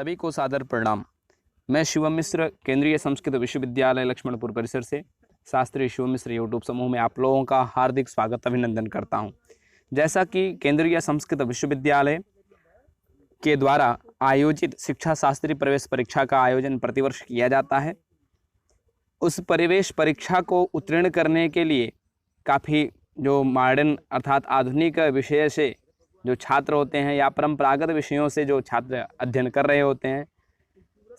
सभी को सादर प्रणाम। मैं शिवम मिश्र केंद्रीय संस्कृत विश्वविद्यालय लक्ष्मणपुर परिसर से शास्त्री शिवम मिश्र यूट्यूब समूह में आप लोगों का हार्दिक स्वागत अभिनंदन करता हूं। जैसा कि केंद्रीय संस्कृत विश्वविद्यालय के द्वारा आयोजित शिक्षा शास्त्री प्रवेश परीक्षा का आयोजन प्रतिवर्ष किया जाता है, उस प्रवेश परीक्षा को उत्तीर्ण करने के लिए काफ़ी जो मॉडर्न अर्थात आधुनिक विषय से जो छात्र होते हैं या परंपरागत विषयों से जो छात्र अध्ययन कर रहे होते हैं,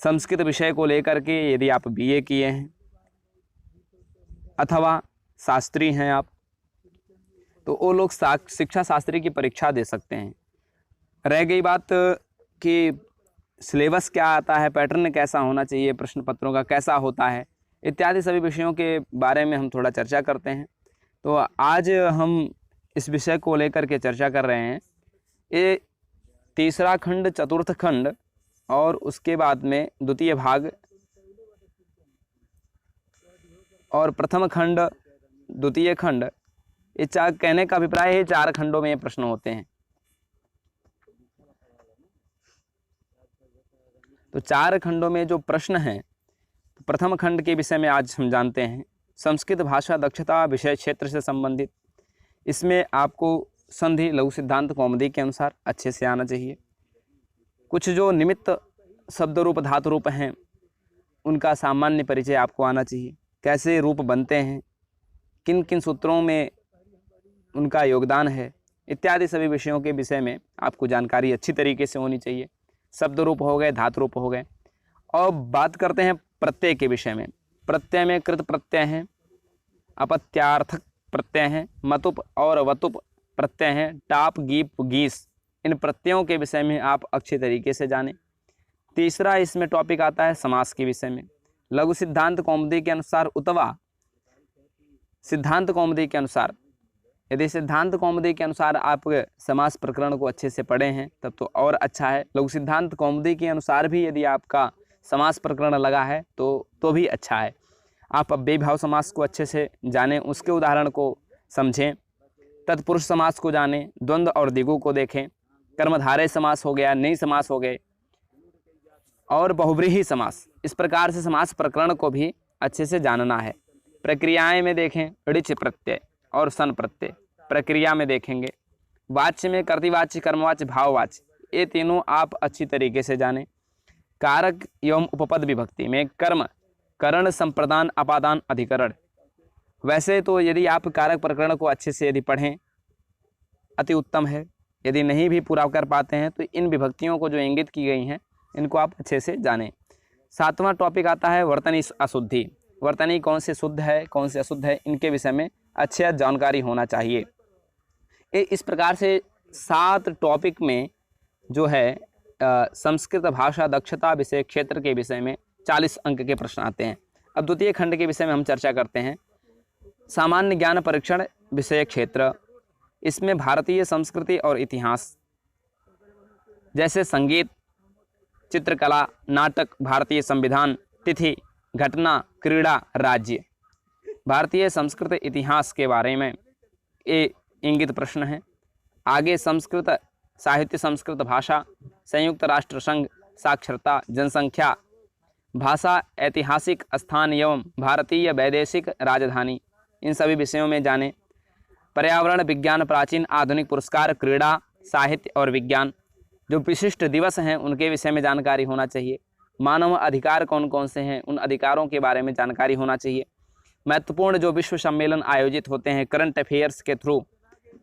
संस्कृत विषय को लेकर के यदि आप बीए किए हैं अथवा शास्त्री हैं आप, तो वो लोग शिक्षा शास्त्री की परीक्षा दे सकते हैं। रह गई बात कि सिलेबस क्या आता है, पैटर्न कैसा होना चाहिए, प्रश्न पत्रों का कैसा होता है, इत्यादि सभी विषयों के बारे में हम थोड़ा चर्चा करते हैं। तो आज हम इस विषय को लेकर के चर्चा कर रहे हैं। ये तीसरा खंड, चतुर्थ खंड और उसके बाद में द्वितीय भाग और प्रथम खंड, द्वितीय खंड, ये कहने का अभिप्राय है 4 खंडों में ये प्रश्न होते हैं। तो 4 खंडों में जो प्रश्न हैं, तो प्रथम खंड के विषय में आज हम जानते हैं। संस्कृत भाषा दक्षता विषय क्षेत्र से संबंधित, इसमें आपको संधि लघु सिद्धांत कौमुदी के अनुसार अच्छे से आना चाहिए। कुछ जो निमित्त शब्द रूप धातु रूप हैं, उनका सामान्य परिचय आपको आना चाहिए। कैसे रूप बनते हैं, किन किन सूत्रों में उनका योगदान है, इत्यादि सभी विषयों के विषय में आपको जानकारी अच्छी तरीके से होनी चाहिए। शब्द रूप हो गए, धातु रूप हो गए। और बात करते हैं प्रत्यय के विषय में। प्रत्यय में कृत प्रत्यय हैं, अपत्यार्थक प्रत्यय हैं, मतुप और वतुप प्रत्यय हैं, टाप गीप गीस, इन प्रत्ययों के विषय में आप अच्छे तरीके से जानें। तीसरा इसमें टॉपिक आता है समास के विषय में। लघु सिद्धांत कौमुदी के अनुसार अथवा सिद्धांत कौमुदी के अनुसार, यदि सिद्धांत कौमुदी के अनुसार आप समास प्रकरण को अच्छे से पढ़े हैं तब तो और अच्छा है। लघु सिद्धांत कौमुदी के अनुसार भी यदि आपका समास प्रकरण लगा है तो भी अच्छा है। आप अव्ययीभाव समास को अच्छे से जानें, उसके उदाहरण को समझें, तत्पुरुष समास को जानें, द्वंद्व और द्विगु को देखें, कर्मधारय समास हो गया, नई समास हो गए और बहुव्रीहि समास। इस प्रकार से समास प्रकरण को भी अच्छे से जानना है। प्रक्रियाएं में देखें, ऋच प्रत्यय और सन प्रत्यय प्रक्रिया में देखेंगे। वाच्य में कर्तृवाच्य, कर्मवाच्य, भाववाच्य, ये तीनों आप अच्छी तरीके से जानें। कारक एवं उपपद विभक्ति में कर्म, करण, संप्रदान, अपादान, अधिकरण। वैसे तो यदि आप कारक प्रकरण को अच्छे से यदि पढ़ें अति उत्तम है। यदि नहीं भी पूरा कर पाते हैं तो इन विभक्तियों को जो इंगित की गई हैं इनको आप अच्छे से जानें। 7वां टॉपिक आता है वर्तनी अशुद्धि। वर्तनी कौन से शुद्ध है, कौन से अशुद्ध है, इनके विषय में अच्छी जानकारी होना चाहिए। इस प्रकार से 7 टॉपिक में जो है संस्कृत भाषा दक्षता विषय क्षेत्र के विषय में 40 अंक के प्रश्न आते हैं। अब द्वितीय खंड के विषय में हम चर्चा करते हैं। सामान्य ज्ञान परीक्षण विषय क्षेत्र, इसमें भारतीय संस्कृति और इतिहास जैसे संगीत, चित्रकला, नाटक, भारतीय संविधान, तिथि, घटना, क्रीड़ा, राज्य, भारतीय संस्कृत इतिहास के बारे में ये इंगित प्रश्न है। आगे संस्कृत साहित्य, संस्कृत भाषा, संयुक्त राष्ट्र संघ, साक्षरता, जनसंख्या, भाषा, ऐतिहासिक स्थान एवं भारतीय वैदेशिक राजधानी, इन सभी विषयों में जानें। पर्यावरण विज्ञान, प्राचीन आधुनिक पुरस्कार, क्रीड़ा, साहित्य और विज्ञान, जो विशिष्ट दिवस हैं उनके विषय में जानकारी होना चाहिए। मानव अधिकार कौन कौन से हैं, उन अधिकारों के बारे में जानकारी होना चाहिए। महत्वपूर्ण जो विश्व सम्मेलन आयोजित होते हैं करंट अफेयर्स के थ्रू,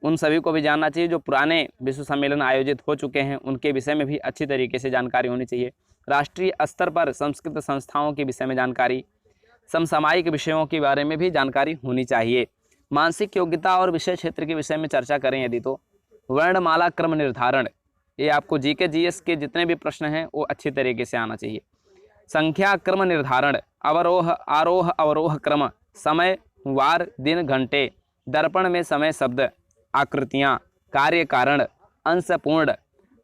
उन सभी को भी जानना चाहिए। जो पुराने विश्व सम्मेलन आयोजित हो चुके हैं उनके विषय में भी अच्छी तरीके से जानकारी होनी चाहिए। राष्ट्रीय स्तर पर संस्कृत संस्थाओं के विषय में जानकारी, समसामयिक विषयों के बारे में भी जानकारी होनी चाहिए। मानसिक योग्यता और विषय क्षेत्र के विषय में चर्चा करें यदि तो वर्णमाला क्रम निर्धारण, ये आपको जीके जीएस के जितने भी प्रश्न हैं वो अच्छी तरीके से आना चाहिए। संख्या क्रम निर्धारण, अवरोह आरोह अवरोह क्रम, समय, वार, दिन, घंटे, दर्पण में समय, शब्द, आकृतियाँ, कार्य कारण, अंशपूर्ण,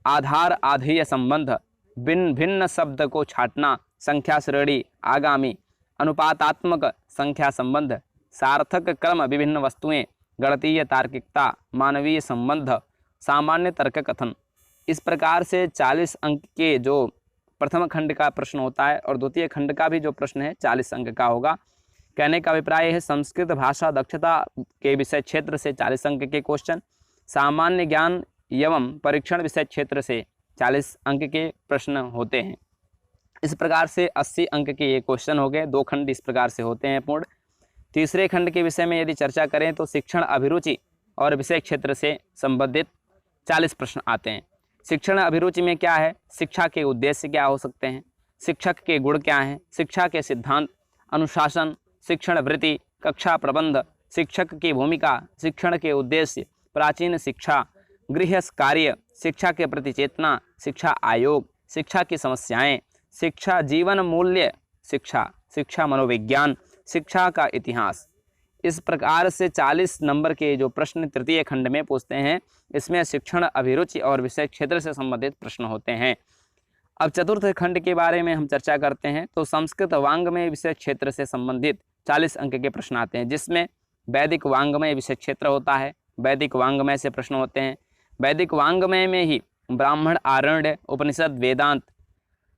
आधार आधेय संबंध, भिन्न भिन्न शब्द को छाटना, संख्या श्रेणी, आगामी, अनुपातात्मक संख्या संबंध, सार्थक क्रम, विभिन्न वस्तुएं, गणितीय तार्किकता, मानवीय संबंध, सामान्य तर्क कथन। इस प्रकार से 40 अंक के जो प्रथम खंड का प्रश्न होता है और द्वितीय खंड का भी जो प्रश्न है 40 अंक का होगा। कहने का अभिप्राय है संस्कृत भाषा दक्षता के विषय क्षेत्र से 40 अंक के क्वेश्चन, सामान्य ज्ञान एवं परीक्षण विषय क्षेत्र से 40 अंक के प्रश्न होते हैं। इस प्रकार से 80 अंक के ये क्वेश्चन हो गए। 2 खंड इस प्रकार से होते हैं पूर्ण। तीसरे खंड के विषय में यदि चर्चा करें तो शिक्षण अभिरुचि और विषय क्षेत्र से संबंधित 40 प्रश्न आते हैं। शिक्षण अभिरुचि में क्या है, शिक्षा के उद्देश्य क्या हो सकते हैं, शिक्षक के गुण क्या हैं, शिक्षा के सिद्धांत, अनुशासन, शिक्षण वृत्ति, कक्षा प्रबंध, शिक्षक की भूमिका, शिक्षण के उद्देश्य, प्राचीन शिक्षा, गृह कार्य, शिक्षा के प्रति चेतना, शिक्षा आयोग, शिक्षा की समस्याएं, शिक्षा जीवन मूल्य शिक्षा, शिक्षा मनोविज्ञान, शिक्षा का इतिहास। इस प्रकार से 40 नंबर के जो प्रश्न तृतीय खंड में पूछते हैं, इसमें शिक्षण अभिरुचि और विषय क्षेत्र से संबंधित प्रश्न होते हैं। अब चतुर्थ खंड के बारे में हम चर्चा करते हैं तो संस्कृत वांग्मय विषय क्षेत्र से संबंधित 40 अंक के प्रश्न आते हैं, जिसमें वैदिक वांग्मय विषय क्षेत्र होता है। वैदिक वांग्मय से प्रश्न होते हैं। वैदिक वांग्मय में ही ब्राह्मण, आरण्य, उपनिषद, वेदांत,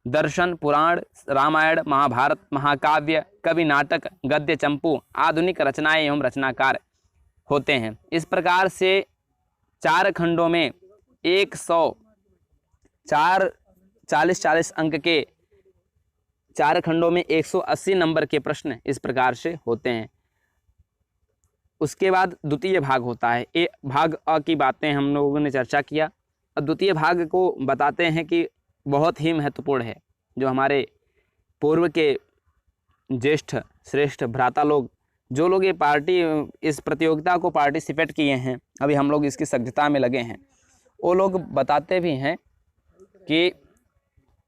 दर्शन, पुराण, रामायण, महाभारत, महाकाव्य, कवि, नाटक, गद्य, चंपू, आधुनिक रचनाएं एवं रचनाकार होते हैं। इस प्रकार से 4 खंडों में 40 अंक के 4 खंडों में 180 नंबर के प्रश्न इस प्रकार से होते हैं। उसके बाद द्वितीय भाग होता है। ए भाग अ की बातें हम लोगों ने चर्चा किया। अब द्वितीय भाग को बताते हैं कि बहुत ही महत्वपूर्ण है। जो हमारे पूर्व के ज्येष्ठ श्रेष्ठ भ्राता लोग, जो लोग ये इस प्रतियोगिता को पार्टिसिपेट किए हैं, अभी हम लोग इसकी सज्जता में लगे हैं, वो लोग बताते भी हैं कि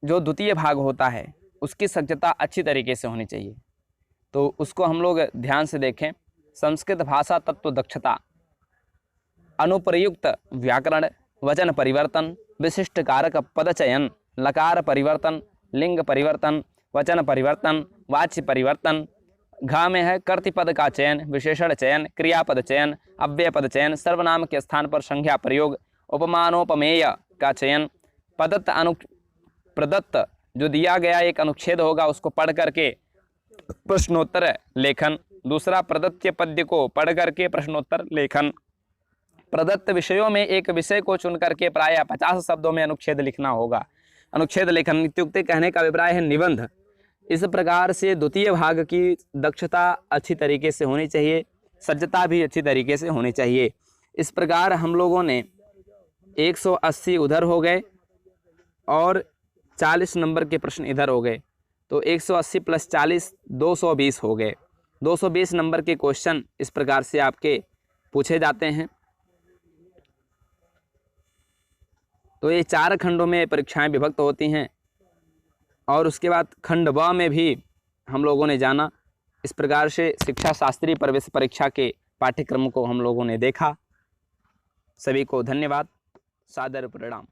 जो द्वितीय भाग होता है उसकी सज्जता अच्छी तरीके से होनी चाहिए। तो उसको हम लोग ध्यान से देखें। संस्कृत भाषा तत्व दक्षता, अनुप्रयुक्त व्याकरण, वचन परिवर्तन, विशिष्ट कारक पद चयन, लकार परिवर्तन, लिंग परिवर्तन, वचन परिवर्तन, वाच्य परिवर्तन, घ में है कर्तृपद का चयन, विशेषण चयन, क्रियापद चयन, अव्यय पद चयन, सर्वनाम के स्थान पर संज्ञा प्रयोग, उपमानोपमेय का चयन, प्रदत्त जो दिया गया एक अनुच्छेद होगा उसको पढ़ करके प्रश्नोत्तर लेखन, दूसरा प्रदत्त पद्य को पढ़ करके प्रश्नोत्तर लेखन, प्रदत्त विषयों में एक विषय को चुन करके प्रायः 50 शब्दों में अनुच्छेद लिखना होगा। अनुच्छेद लेखन इत्युक्ते कहने का अभिप्राय है निबंध। इस प्रकार से द्वितीय भाग की दक्षता अच्छी तरीके से होनी चाहिए, सज्जता भी अच्छी तरीके से होनी चाहिए। इस प्रकार हम लोगों ने 180 उधर हो गए और 40 नंबर के प्रश्न इधर हो गए, तो 180 + 40 220 हो गए। 220 नंबर के क्वेश्चन इस प्रकार से आपके पूछे जाते हैं। तो ये 4 खंडों में परीक्षाएं विभक्त होती हैं और उसके बाद खंड ब में भी हम लोगों ने जाना। इस प्रकार से शिक्षा शास्त्री प्रवेश परीक्षा के पाठ्यक्रम को हम लोगों ने देखा। सभी को धन्यवाद, सादर प्रणाम।